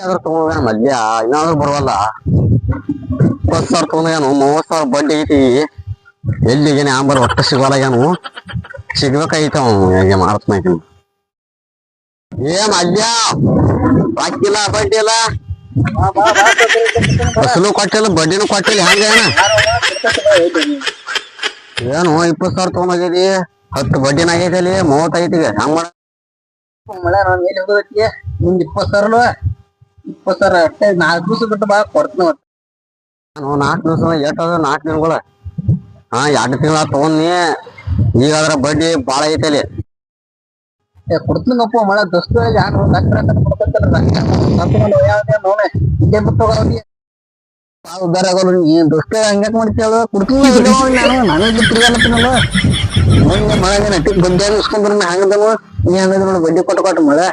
ಅದ್ರ ತಗೊಂಡ ಮದ್ಯ ಇನ್ನಾದ್ರೂ ಬರವಲ್ಲ. 20,000 ತಗೊಂಡೇನು 30,000 ಬಡ್ಡಿ ಐತಿ. ಎಲ್ಲಿಗೇನೆ ಆಂಬರ್ ಒಟ್ಟ ಸಿಗೋಲಾಗೇನು. ಸಿಗ್ಬೇಕಾಗಿತ್ತು ಹೇಗೆ ಮಾಡ್ತಾನ ಮದ್ಯ ಬಾಕಿಲ್ಲ ಬಡ್ಡಿ ಇಲ್ಲ. ಫಸಲು ಕೊಟ್ಟಿಲ್ಲ ಬಡ್ಡಿನೂ ಕೊಟ್ಟಿಲ್ಲ. ಹೆಂಗ ಏನು 20,000 ತಗೊಂಡೋಗಿದಿ. 10 ಬಡ್ಡಿನ ಆಗೈತಿ ಅಲ್ಲಿ 30 ಹೆಂಗ್ ಮಾಡ ಮಳೆ ಮೇಲೆ ಹೋಗೋದಕ್ಕೆ ನಿಮ್ದು 20,000 20,000 ಅಷ್ಟೇ. 4 ದಿವಸ ಬಿಟ್ಟು ಬಾ ಕೊಡ್ತೀನಿ. 4 ದಿವಸ ಎಷ್ಟದ 4 ದಿನಗಳ. 2 ತಿಂಗಳ ತಗೊಂಡಿ. ಈಗ ಅದ್ರ ಬಡ್ಡಿ ಬಾಳ ಐತಿ ಅಲ್ಲಿ. ಕೊಡ್ತೀನಪ್ಪ ಮಳೆ ದೋಸ್ತ ಯಾರು ಉದ್ದಾರ ಆಗೋದು. ನೀ ದೋಸ್ತ ಹಂಗ್ಯಾಕ್ ಮಾಡ್ತೀಯಲ್ಲ ಕೊಡ್ತೀನಿ. ನಾನೇ ತಿರ್ಗಾಲತ್ತೀನಲ್ಲ ಮಳೆ ನಟ್ಟಿಗೆ ಬಡ್ಡಿ ಇಸ್ಕೊಂಡ್ರ ಹಂಗದವ. ನೀ ಹಂಗದ ನೋಡಿ ಬಡ್ಡಿ ಕೊಟ್ಟು ಮಳೆ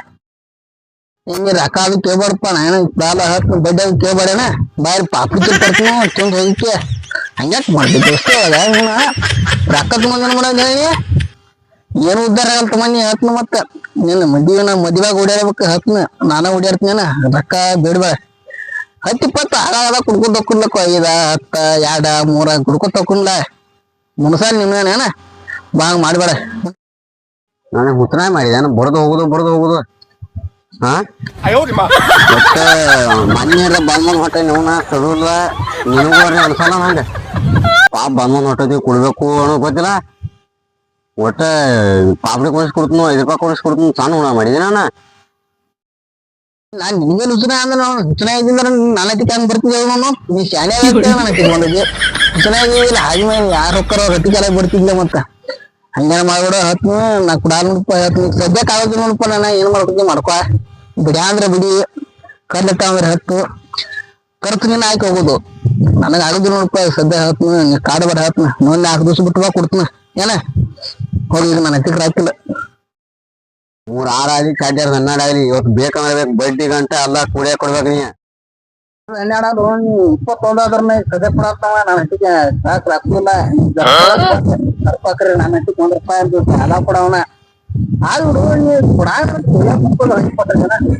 ಹಿಂಗೆ ರೊಕ್ಕ ಅದು ಕೇಳ್ಬಾರಪ್ಪ. ನಾನು ಬಾಲ ಹತ್ತು ಬಡ್ಡಿ ಅದು ಕೇಳ್ಬೇಡೇನ. ಬಾರಿ ಪಾಪಿ ತಿಳ್ಕೊಡ್ತೀನಿ ಚಂದ ಹೋಗಿಕ್ಕೆ. ಹಂಗ್ಯಾಕ್ ಮಾಡ್ತಿ ದೋಸ್ತ ರೊಕ್ಕ ತುಂಬಂದ ಮಾಡೋದು ಹೇಳಿ. ಏನು ಉದ್ದಾರ ಆಗಲ್ತ ಮನಿ ಹತ್ನ. ಮತ್ತ ನೀನ್ ಮದ್ವೆಗ ಓಡಾಡ್ಬೇಕು ಹತ್ನ. ನಾನ ಓಡಾಡ್ತೀನ ರೊಕ್ಕ ಬೇಡ್ಬೇಡ. 10-20 ಆಗಾದ ಕುಡ್ಕೊಂಡ್ ತಕೊಂಡ್ಲಕ್ಕ 5 10 2 3 ಕುಡ್ಕೊಂಡ್ ತಕೊಂಡ್ಲ ಮುನ್ಸಾಲ್ ನಿಮ್ಗೇನ ಬಾ ಮಾಡ್ಬೇಡ. ನನಗೆ ಹುತ್ತನ ಮಾಡಿದೆ ಬಡ್ದು ಹೋಗುದು. ಮತ್ತೆ ಮನ್ಯಾರ ಬಂದ್ಮನ್ ಹೊಟ್ಟೆ ನೋವನ ಸದುಲ್ಲ ನಿನಗೂ ಅನ್ಸಲ್ಲ. ನಂಗೆ ಪಾಪ ಬಂದ್ಮನ್ ಹೊಟ್ಟದಿ ಕುಡ್ಬೇಕು ಅನ್ನೋ ಗೊತ್ತಿಲ್ಲ. ಒಟ್ಟ ಪಾಪಡಿ ಕೊಡಿಸ್ಕೊಡ್ತೀನಿ 5 ರೂಪಾಯಿ ಕೊಡಿಸ್ಕೊಡ್ತೀನಿ. ಸಣ್ಣ ಹುಣ ಮಾಡಿದೆ ನಾನ ನಿಮ್ಗೆ ಹುಚ್ಚನ ಅಂದ್ರೆ ಹುಚ್ಚನ ಇದ್ದಿದ್ರೆ ನಾನೈತಿಗೆ ಹಂಗ್ ಬರ್ತಿದ್ದೆ. ನಾನು ನೀ ಶಾಲೆ ನಾನು ತಿಳ್ಕೊಂಡಿದ್ದೆ. ಹುಚ್ಚನ ಇದ್ದಿಲ್ಲ ಹಾಗೆ ಮೇಲೆ ಯಾರು ಹೋಗ್ತಾರೋ ರೊಟ್ಟಿಗೆಲ್ಲ ಬರ್ತಿದ್ಲೆ. ಮತ್ತ ಹಂಗೇನ ಮಾಡ್ಬಿಡ. ಹತ್ತು ನಾ ಕುಡಾಲ್ ನೋಡಪ್ಪ. ಹತ್ತು ಸದ್ಯಕ್ಕೆ ಆಗೋದು ನೋಡಪ್ಪ. ನಾನು ಏನ್ ಮಾಡ್ಕೊತೀನಿ ಮಾಡ್ಕೊ. ಬಿಡಿ ಅಂದ್ರೆ ಬಿಡಿ. ಕರ್ಲತ್ತ ಅಂದ್ರೆ ಹತ್ತು ಖರ್ಚು ನೀನ್ ಆಯ್ಕೆ ಹೋಗೋದು. ನನಗೆ ಆಗೋದು ನೋಡಪ್ಪ ಸದ್ಯ. ಹತ್ತು ಕಾಡಬೇಡ. ಹತ್ತು 4 ದಿವಸ ಬಿಟ್ಟು ಬಾ ಕೊಡ್ತೀನಿ ಏನ ಹೋಗಿ. ಈಗ ನನ್ನ ಹತ್ತಿರ ಹಾಕಿಲ್ಲ. 3-6 ಆಗಲಿ 12 ಆಗಲಿ ಇವತ್ತು ಬೇಕಂದ್ರೆ ಬೇಕು. ಬಡ್ಡಿ ಗಂಟೆ ಎಲ್ಲ ಕುಡಿಯ ಕೊಡ್ಬೇಕು. ನೀ 12 21 ಸದ್ಯ ಕೊಡತ್ತವ. ನನ್ನ ಹತ್ತಿಗೆ ಸಾಕು ಹಾಕಿಲ್ಲ. ಸರ್ಪಾಕ್ರಿ ನನ್ನ ಹತ್ತಿಗೆ 1 ರೂಪಾಯಿ ಅಂತ ಸಾಲ ಕೊಡವನ. ಆದ್ರೂ ನೀ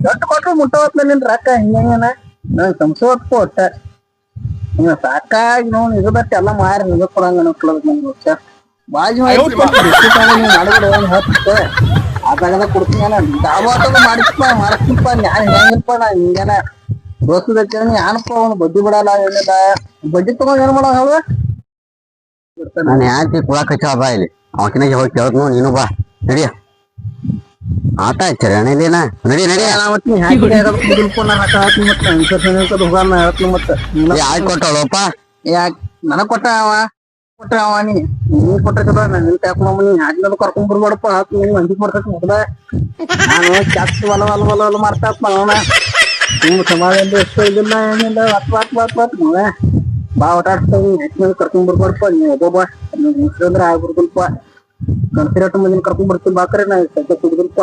ದೊಡ್ಡ ಕೊಟ್ರು ಮುಟ್ಟವತ್ಲ ನಿನ್ ರೊಕ್ಕ. ಹಿಂಗೇನ ನನ್ ಸಂಸೋತ್ ಒಟ್ಟ ಸಾಕಾಗಿ ನೋಡ್ ಇರದಟ್ಟ ಎಲ್ಲ ಮಾರಿ ನಿಜ ಕೊಡಂಗ ಅನ್ಕೊಳ್ಳೋದು. ನಂಗೆ ಬಾಜು ಆದಾಗ ಕೊಡ್ತೀನಿ. ದಾಬಾಟದ ಮಾಡಿಸ್ತಿಪ್ಪ ನಾನು ಹೆಂಗಿಲ್ಪ. ನಾ ಹಿಂಗೇನ ದೋಸ್ತದ ಯಾನಪ್ಪ ಅವ್ನು ಬಡ್ಡಿ ಬಿಡಲ್ಲ ಏನಿಲ್ಲ. ಬಡ್ಡಿ ತಗೊಂಡ್ ಏನ್ ಮಾಡೋ ಹೇಳು. ನಾನು ಯಾಕೆ ಕುಳಕ್ ಹಚ್ಚ ಬಾ ಇಲ್ಲಿ ಅವಕಿನಾಗ ಹೋಗಿ ಕೇಳ್ತು. ನೀನು ಬಾ ನಡಿಯ ಆಟ ಹಚ್ಚಾರ ಅಣ್ಣ ನಡಿ ನಡಿ. ಯಾಕೆ ಕೊಟ್ಟವಪ್ಪ. ಯಾಕೆ ನನಗ್ ಕೊಟ್ಟವ ನೀ ಕೊಟ್ಟ ನಾನು ನಿಂತ ಹಾಕಿನದು ಕರ್ಕೊಂಡ್ ಬರ್ಬೇಡಪ್ಪ. ಹಾಕಿ ನಿಮ್ಗೆ ಅಂಜಿಕ್ ಬರ್ತೈತಿ ಮೊದಲ. ನಾನು ಜಾಸ್ತಿ ಹೊಲ ಮಾಡ್ತಾಪ ಅವನ. ನಿಮ್ ಸಮಾಜದಲ್ಲಿ ಎಷ್ಟು ಇದಿಲ್ಲ ಏನಿಲ್ಲ. ಮಳೆ ಬಾ ಓಟ ಆಡ್ಸ್ತಾವ. ಹಾಕಿನ ಕರ್ಕೊಂಡ್ ಬರ್ಬೇಡಪ್ಪ. ನೀವು ಒಬ್ಬೊಬ್ಬ ಅಂದ್ರೆ ಆಗ್ಬಿಡ್ದಲ್ಪ. ಕನ್ಸಿರೇಟ್ ಮಂದಿನ ಕರ್ಕೊಂಡ್ ಬರ್ತೀನಿ ಬಾಕ್ರೆ. ನಾ ಸದ್ಯ ಕುಡ್ದಲ್ಪ.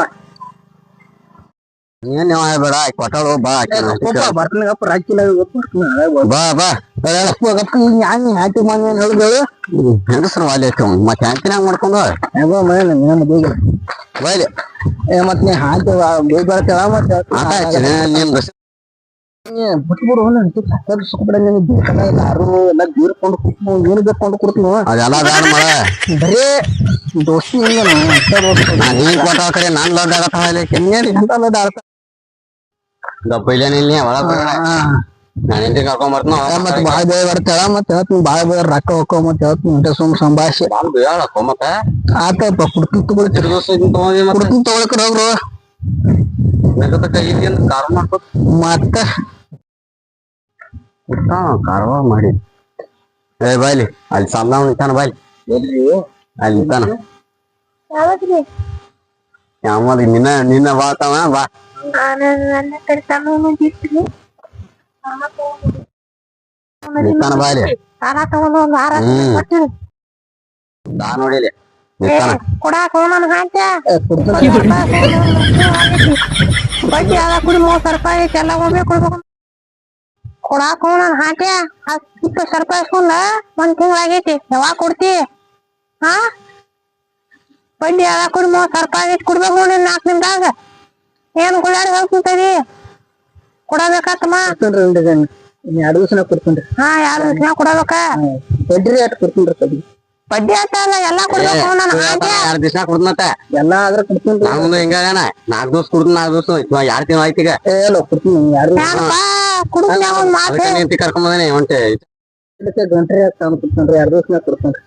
ಏನ್ ಬೇಡ ಕೊಟ್ಟಳು ಬಾ. ಬರ್ತೀನಪ್ಪ ರಾಕಿಲ್ಲ ಬಾ ಬಾ ಹಾಕಿ ಮನೆ ಹೇಳಿದಳು ಹೆಂಗಸ್ರು ವಾಲಿ ಮತ್ತೆ ಹ್ಯಾಂತಿನಾಗ ಮಾಡ್ಕೊಂಡು ಬೈಲಿ. ಮತ್ ನೀ ಹಾಕಿ ಬೇಗ ಮತ್ತೆ ಆಟ ಹಚ್ಚಿನ ನಿಮ್ದು ಬಿಟ್ಬಿಡು. ಸುಖಬಿಡ ನಿನ್ ಬೇಕಲ್ಲ. ಯಾರು ಎಲ್ಲ ಬೀರ್ಕೊಂಡು ಕುಟ್ನು ಏನು ಬೇಕೊಂಡು ಕೊಡ್ತೀವಿ. ಅದೆಲ್ಲ ಬೇಡ ಮಳೆ ಬರೇ ದೋಸ್ತಿ ಇಲ್ಲ. ನೀನ್ ಕೊಟ್ಟ ಕಡೆ ನಾನ್ ಲಡ್ ಆಗತ್ತ. ಗಪ್ಪ ಇಲ್ಲೇನಿಲ್ಲ ಒಳಗ ನಾನು ಇಂಟಿ ಕರ್ಕೊಂಡ್ ಬರ್ತೀನಿ. ಮತ್ತೆ ಬಾಳ ಬೇಗ ಬರ್ತಾಳ. ಮತ್ತೆ ಹೇಳ್ತೀನಿ ಬಾಳ ಬೇಗ ರೊಕ್ಕ ಹೋಗೋ. ಮತ್ತೆ ಹೇಳ್ತೀನಿ ಸುಮ್ ಸಂಭಾಷೆ ಹೇಳಕ್ಕ ಮತ್ತೆ ಆತಪ್ಪ. ಕುಡ್ತೀನಿ ತಗೊಳ್ಕರ ಹೋಗ್ರು. ಕಾರ್ ಮಾಡ್ಕೊ ಮತ್ತ ಕಾರವಾರ ಮಾಡಿ ಬಾಯ್ಲಿ ಅಲ್ಲಿ ಸಾಲ ನಿಂತಾನ. ಬಾಯ್ಲಿ ಅಲ್ಲಿ ನಿಂತಾನ. ಯಾಮದ್ ನಿನ್ನ ಬಾತಾವ ಬಾ. ನಿಂತಾನ ಬಾಯ್ಲಿ. ದಾ ನೋಡಿಲಿ ನಿಂತಾನ. ಬಡ್ಡಿ ಅದ ಕುಡಿ 30 ರೂಪಾಯಿ ಎಲ್ಲ ಒಮ್ಮೆ ಕೊಡ್ಬೇಕು. ಕೊಡಾಕ ನಾನು ಹಾಕ್ಯ 20 ರೂಪಾಯಿ ಇಸ್ಕೊಂಡ 1 ತಿಂಗಳಾಗೈತಿ. ಯಾವಾಗ ಕೊಡ್ತಿ? ಬಡ್ಡಿ ಅದ ಕುಡಿ 30 ರೂಪಾಯಿ ಕೊಡ್ಬೇಕು ನೋಡಿ 4 ದಿನದಾಗ. ಏನ್ ಗುಳ್ಳಾಡಿ ಹೋಗ್ತಂತದಿ ಕೊಡಬೇಕಾತಮ್ಮ ಕೊಡ್ತೇನ್ರಿ ಒಂದ್ ಇನ್ 2 ದಿವಸನಾಗ ಕೊಡ್ತೇನ್ರಿ ಹಾ 2 ದಿನ ಕೊಡಬೇಕ ಬಡ್ಡಿ ಅಟ್ ಕೊಡ್ತೇನ್ರಿ ಕಡಿ ಬಡ್ಡಿ ಆತಲ್ಲ ಎಲ್ಲಾ ಕೊಡ್ಬೇಕು ನಾನು ಹಾಗೆ 2 ದಿವಸ ಕೊಡ್ತನತ್ತ ಎಲ್ಲಾ ಆದ್ರ ಕೊಡ್ತೇನ್ರಿ ನಾನು ಹಿಂಗ 4 ದಿವಸ ಕೊಡ್ತೀನಿ 4 ದಿವಸ 2 ತಿಂಗಳು ಆಯ್ತು ಈಗ ಎಲ್ಲ ಕೊಡ್ತೀನಿ 2 ಏನಪ್ಪ ಕುಡಿದ್ನ ಒಂದ್ ಮಾತು ಅದಕ್ಕೆ ನಿಂತಿ ಕರ್ಕೊಂಡ್ ಬಂದೇನೆ ಹೊಂಟೆ ದಿವಸ ಗಂಟ್ರಿ ತಂದು ಕೊಡ್ತೇನ್ರಿ 2 ದಿವಸನಾಗ ಕೊಡ್ತೇನ್ರಿ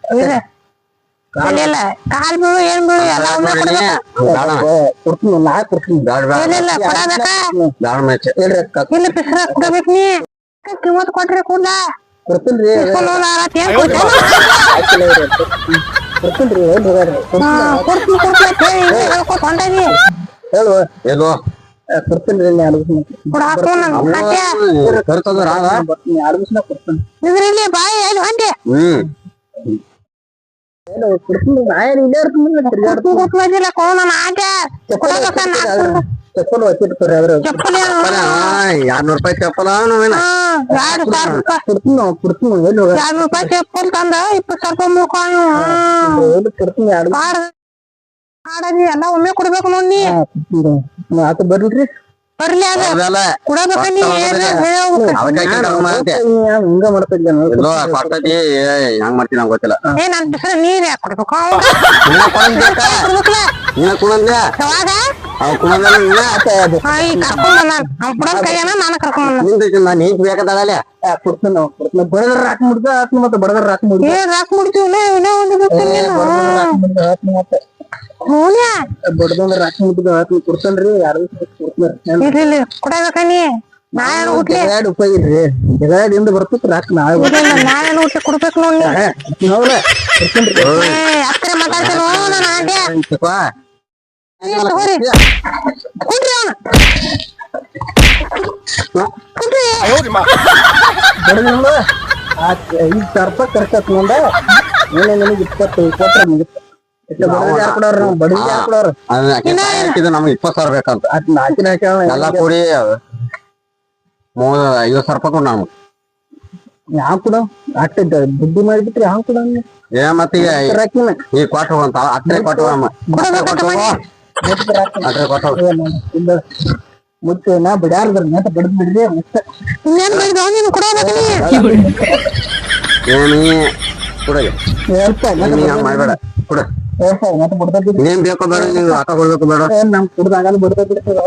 ಇಲ್ಲ ಕಾಲ್ ಬೀಳು ಏನ್ ಬೀಳು ಎಲ್ಲ ಒಮ್ಮೆ ಕೊಡ್ಬೇಕು ಕೊಡ್ತೀನಿ ನಾ ಕೊಡ್ತೀನಿ ಇಲ್ಲ ಕೊಡಬೇಕಾ ಹೇಳ್ರಿ ಇಲ್ಲ ಪಿಸ್ರ ಕೊಡ್ಬೇಕು ನೀ ಕಿಮ್ಮತ್ ಕೊಟ್ರಿ ಕೂಡ ಕೊಡ್ತೇನ್ರಿ ಏನ್ ಕೊಡ್ತೇನ್ರಿ ಹೇಳ್ಕೊಟ್ ಹೊಂಟದಿ ಹೇಳುವ ಎಲ್ಲೋ ಕೊಡ್ತೇನ್ರಿ 2 ದಿವಸ ಕೊಡ ಹಾಕೋ ನನ್ ಹಾಕ್ಯ ಕರ್ತದ ಬರ್ತೀನಿ 2 ದಿವಸನಾಗ ಕೊಡ್ತೇನೆ ಇದ್ರಲ್ಲಿ ಬಾಯಿ ಎಲ್ಲಿ ಹೊಂಟಿ ಕೊಡ್ತೀನಿ ನಾ ಏನ್ ಇಲ್ಲೇ ಇರ್ತೀನಿ ತಿರ್ಗಾಡ್ತೀನಿ ಕೂತ್ಕೊಂಡಿಲ್ಲ ಕೊಡು ನನ್ನ ಹಾಕ್ಯ ಕೊಡಬೇಕ ಚಪ್ಪಲ್ ಹಚ್ಚಿರ್ತಾರೆ ಅದ್ರ ಚಪ್ಪಲಿ 200 ರೂಪಾಯಿ ಚಪ್ಪಲ ನಾವೇನ 2,000 ರೂಪಾಯಿ ಕೊಡ್ತೀನಿ ನಾವು ಕೊಡ್ತೀನಿ ಎಲ್ಲಿ ಹೋಗ 2 ರೂಪಾಯಿ ಚಪ್ಪಲ್ ತಂದ 20 ರೂಪಾಯಿ ಮುಖಾನು ಎಲ್ಲಿ ಕೊಡ್ತೀನಿ 2 ಆಡದಿ ಎಲ್ಲ ಒಮ್ಮೆ ಕೊಡ್ಬೇಕು ನೋಡಿ ಆತ ಬರ್ಲ್ರಿ ಬರ್ಲಿ ಅದ ಹೌದಲ್ಲ ಕೊಡಬೇಕ ನೀ ಹಿಂಗ ಮಾಡ್ತಿದ್ದೆ ಎಲ್ಲೋ ಕೊಡ್ತೈತಿ ಹೆಂಗ್ ಮಾಡ್ತೀನಿ ನಂಗೆ ಗೊತ್ತಿಲ್ಲ ಏ ನನ್ ಬಿಸ್ರ ನೀರ್ ಯಾಕೆ ಕೊಡ್ಬೇಕು ಕೊಡ್ಬೇಕಲ್ಲ ನೀನ ಕುಣಂದ್ಯ ಯಾವಾಗ ಅವ್ ಕುಣಂದ ಈ ಕರ್ಕೊಂಡ್ ಬಂದ ಅವ್ನ್ ಕೊಡೋದ್ ಕೈಯನ ನಾನು ಕರ್ಕೊಂಡ್ ಬಂದ ನಿಂತೈತಿ ನಾನು ನೀಕ್ ಬೇಕಾದಲ್ಲ ಕೊಡ್ತೀನಿ ನಾವು ಕೊಡ್ತೀನಿ ಬಡದ್ರ ರಾಕ್ ಮುಡ್ದ ಆತ್ನ ಮತ್ತೆ ಬಡದ್ರ ರಾಕ್ ಮುಡ್ದ ಏನ್ ರಾಕ್ ಮುಡ್ತೀವಿ ಇನ್ನೂ ಒಂದು ಗೊತ್ತಿಲ್ಲ ಮತ್ತೆ ಹೂನ್ಯಾ ಬಡದಂದ್ರ ರಾಕ್ ಮುಡ್ದ ಆತ್ನ ಕೊಡ್ತೇನ್ರಿ 2 ದಿವಸ ಕೊಡ್ತೀನಿ ಇರ್ಲಿ ಕೊಡಬೇಕ ನೀ ನಾಳೆ ಹುಟ್ಲಿ ಜಗಾಡ್ ಉಪಾಯ ಇಲ್ರಿ ಜಗಾಡಿಂದ ಬರ್ತೈತಿ ರಾಕ್ ನಾಳೆ ನಾಳೆ ಹುಟ್ಟಿ ಕೊಡ್ಬೇಕು ನೋಡಿ ಹೌದ ಕೊಡ್ತೇನ್ರಿ ಹತ್ತಿರ ಮಾತಾಡ್ತೀನಿ ನಾನು ಆಂಟಿ ತಗೋರಿ ಕುಡ್ರಿ ಅವನು ಕುಡ್ರಿ ಬಡದಂಗ ಈಗ ಸರ್ಪ ಕರ್ಕತ್ ನಂದ ಏನೇ ನಿನಗೆ 20 ಕೊಟ್ರೆ ಮುಗಿತು ಬಡದ ಯಾರು ಕೊಡೋರು ನಾವು ಬಡದ ಯಾರು ಕೊಡೋರು ನಮ್ಗೆ 20,000 ಬೇಕಂತ ಅದ್ ನಾಲ್ಕಿನ ಎಲ್ಲ ಕೂಡಿ 50,000 ರೂಪಾಯಿ ಕೊಡ್ ನಮ್ಗೆ ಯಾವ ಕೊಡ ಅಟ್ಟ ದುಡ್ಡು ಮಾಡಿಬಿಟ್ರಿ ಯಾವ ಕೊಡ ಏ ಮತ್ತೀಗ ರಾಕಿನ ಈಗ ಕೊಟ್ಟು ಅಂತ ಅಟ್ರೆ ಕೊಟ್ಟು ಅಟ್ರೆ ಕೊಟ್ಟು ಮುಚ್ಚ ನಾ ಬಿಡ್ಯಾರ್ದ್ರ ನೆಟ ಬಡದ್ ಬಿಡ್ರಿ ಮುಚ್ಚ ಇನ್ನೇನ್ ಬೈದು ನೀನು ಕೊಡಬೇಕು ನೀ ಏನಿ ಕೊಡಗೆ ಹೇಳ್ತಾ ನೀ ಹಂಗ್ ಮಾಡ್ಬೇಡ ಕೊಡ ನೆಟ ಬಿಡ್ತಾ ಏನ್ ಬೇಕೋ ಬೇಡ ನೀವು ರೊಕ್ಕ ಕೊಡ್ಬೇಕು ಬೇಡ ನಮ್ ಕುಡ್ದಾಗಲ್ಲ ಬಿಡ್ತಾ ಬಿಡ್ತೇವೆ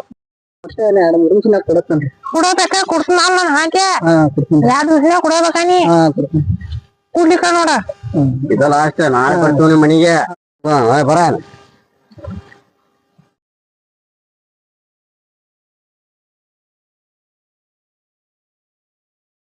ಅಷ್ಟೇ 2-3 ದಿವಸ ಕೊಡತ್ತೇನ್ರಿ ಕೊಡಬೇಕ ಕೊಡ್ತೀನಿ ನಾನು ಹಾಗೆ ಕೊಡ್ತೀನಿ 2 ದಿವಸ ಕೊಡಬೇಕ ನೀ ಕೊಡ್ತೀನಿ ಕುಡ್ಲಿಕ್ಕ ನೋಡ ಇದೆಲ್ಲ ಅಷ್ಟೇ ನಾಳೆ ಬರ್ತೀವಿ ನಿಮ್ಮ ಮನೆಗೆ ಬರ